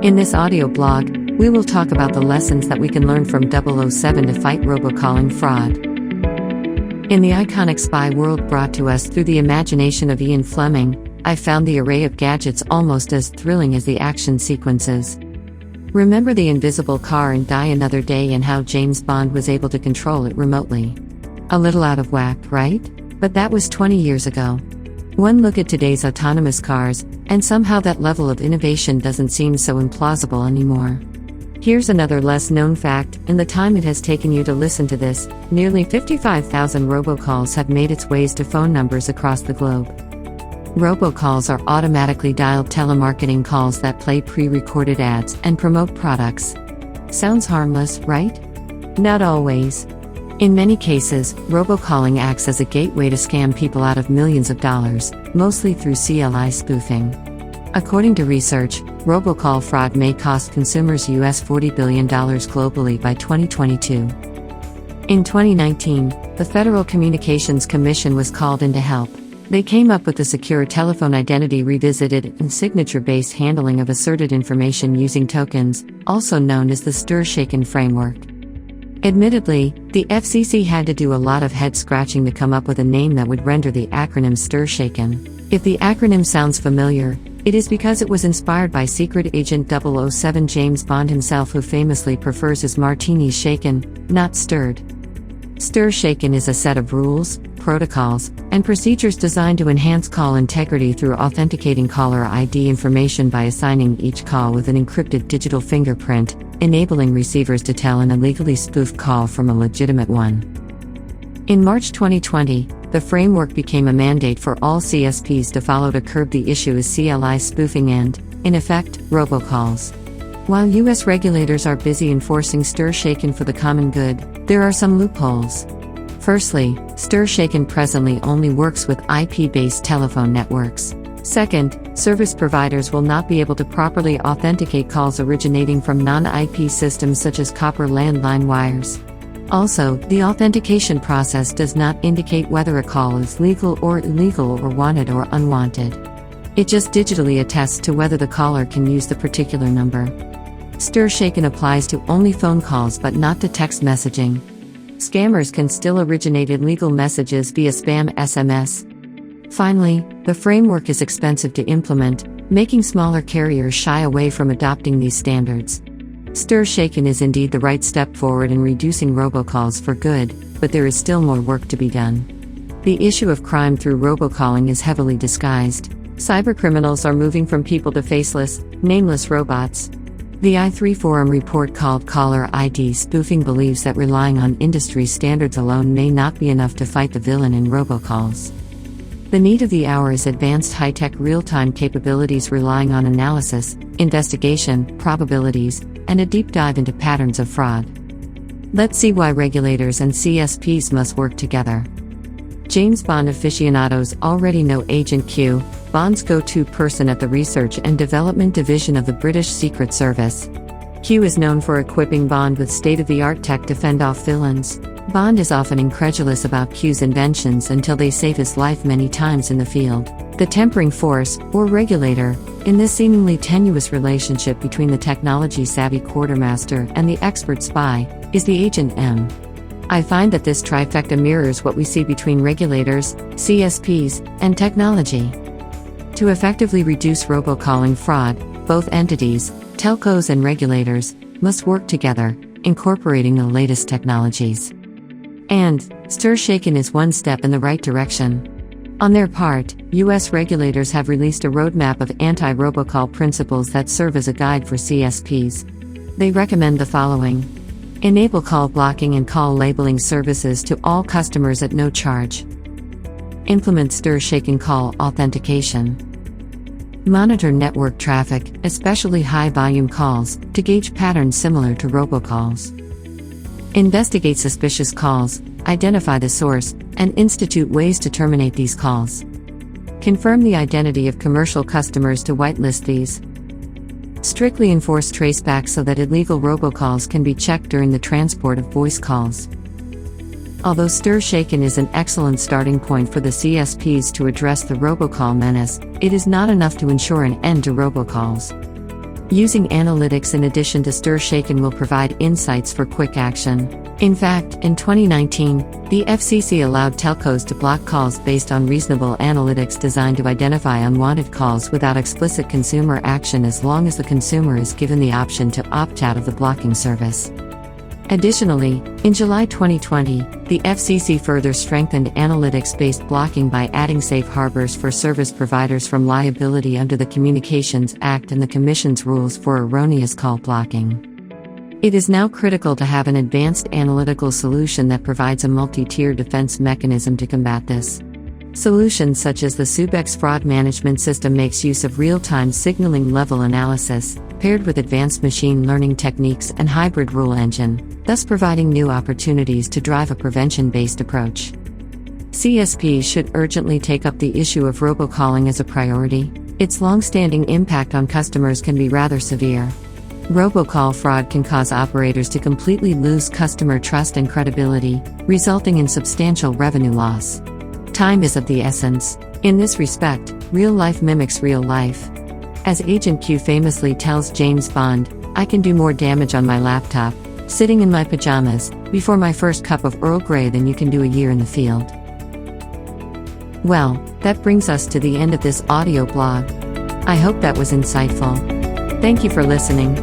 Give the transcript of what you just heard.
In this audio blog, we will talk about the lessons that we can learn from 007 to fight robocalling fraud. In the iconic spy world brought to us through the imagination of Ian Fleming, I found the array of gadgets almost as thrilling as the action sequences. Remember the invisible car in Die Another Day and how James Bond was able to control it remotely? A little out of whack, right? But that was 20 years ago. One look at today's autonomous cars, and somehow that level of innovation doesn't seem so implausible anymore. Here's another less-known fact: in the time it has taken you to listen to this, nearly 55,000 robocalls have made its ways to phone numbers across the globe. Robocalls are automatically dialed telemarketing calls that play pre-recorded ads and promote products. Sounds harmless, right? Not always. In many cases, robocalling acts as a gateway to scam people out of millions of dollars, mostly through CLI spoofing. According to research, robocall fraud may cost consumers US $40 billion globally by 2022. In 2019, the Federal Communications Commission was called in to help. They came up with the Secure Telephone Identity Revisited and Signature-Based Handling of Asserted Information Using Tokens, also known as the STIR/SHAKEN framework. Admittedly, the FCC had to do a lot of head-scratching to come up with a name that would render the acronym STIR/SHAKEN. If the acronym sounds familiar, it is because it was inspired by Secret Agent 007 James Bond himself, who famously prefers his martinis shaken, not stirred. STIR/SHAKEN is a set of rules, protocols, and procedures designed to enhance call integrity through authenticating caller ID information by assigning each call with an encrypted digital fingerprint, enabling receivers to tell an illegally spoofed call from a legitimate one. In March 2020, the framework became a mandate for all CSPs to follow to curb the issue of CLI spoofing and, in effect, robocalls. While US regulators are busy enforcing STIR/SHAKEN for the common good, there are some loopholes. Firstly, STIR/SHAKEN presently only works with IP-based telephone networks. Second, service providers will not be able to properly authenticate calls originating from non-IP systems such as copper landline wires. Also, the authentication process does not indicate whether a call is legal or illegal or wanted or unwanted. It just digitally attests to whether the caller can use the particular number. STIR/SHAKEN applies to only phone calls but not to text messaging. Scammers can still originate illegal messages via spam SMS. Finally, the framework is expensive to implement, making smaller carriers shy away from adopting these standards. STIR/SHAKEN is indeed the right step forward in reducing robocalls for good, but there is still more work to be done. The issue of crime through robocalling is heavily disguised. Cybercriminals are moving from people to faceless, nameless robots. The i3 Forum report called Caller ID Spoofing believes that relying on industry standards alone may not be enough to fight the villain in robocalls. The need of the hour is advanced high-tech real-time capabilities relying on analysis, investigation, probabilities, and a deep dive into patterns of fraud. Let's see why regulators and CSPs must work together. James Bond aficionados already know Agent Q, Bond's go-to person at the Research and Development Division of the British Secret Service. Q is known for equipping Bond with state-of-the-art tech to fend off villains. Bond is often incredulous about Q's inventions until they save his life many times in the field. The tempering force, or regulator, in this seemingly tenuous relationship between the technology-savvy quartermaster and the expert spy, is the Agent M. I find that this trifecta mirrors what we see between regulators, CSPs, and technology. To effectively reduce robocalling fraud, both entities, telcos and regulators, must work together, incorporating the latest technologies. And STIR/SHAKEN is one step in the right direction. On their part, US regulators have released a roadmap of anti-robocall principles that serve as a guide for CSPs. They recommend the following: enable call blocking and call labeling services to all customers at no charge. Implement STIR/SHAKEN call authentication. Monitor network traffic, especially high-volume calls, to gauge patterns similar to robocalls. Investigate suspicious calls, identify the source, and institute ways to terminate these calls. Confirm the identity of commercial customers to whitelist these. Strictly enforce traceback so that illegal robocalls can be checked during the transport of voice calls. Although STIR/SHAKEN is an excellent starting point for the CSPs to address the robocall menace, it is not enough to ensure an end to robocalls. Using analytics in addition to stir shaken will provide insights for quick action. In fact, in 2019, the FCC allowed telcos to block calls based on reasonable analytics designed to identify unwanted calls without explicit consumer action as long as the consumer is given the option to opt out of the blocking service. Additionally, in July 2020, the FCC further strengthened analytics-based blocking by adding safe harbors for service providers from liability under the Communications Act and the Commission's rules for erroneous call blocking. It is now critical to have an advanced analytical solution that provides a multi-tier defense mechanism to combat this. Solutions such as the Subex fraud management system makes use of real-time signaling level analysis, paired with advanced machine learning techniques and hybrid rule engine, thus providing new opportunities to drive a prevention-based approach. CSPs should urgently take up the issue of robocalling as a priority. Its long-standing impact on customers can be rather severe. Robocall fraud can cause operators to completely lose customer trust and credibility, resulting in substantial revenue loss. Time is of the essence. In this respect, real life mimics real life. As Agent Q famously tells James Bond, "I can do more damage on my laptop, sitting in my pajamas, before my first cup of Earl Grey than you can do a year in the field." Well, that brings us to the end of this audio blog. I hope that was insightful. Thank you for listening.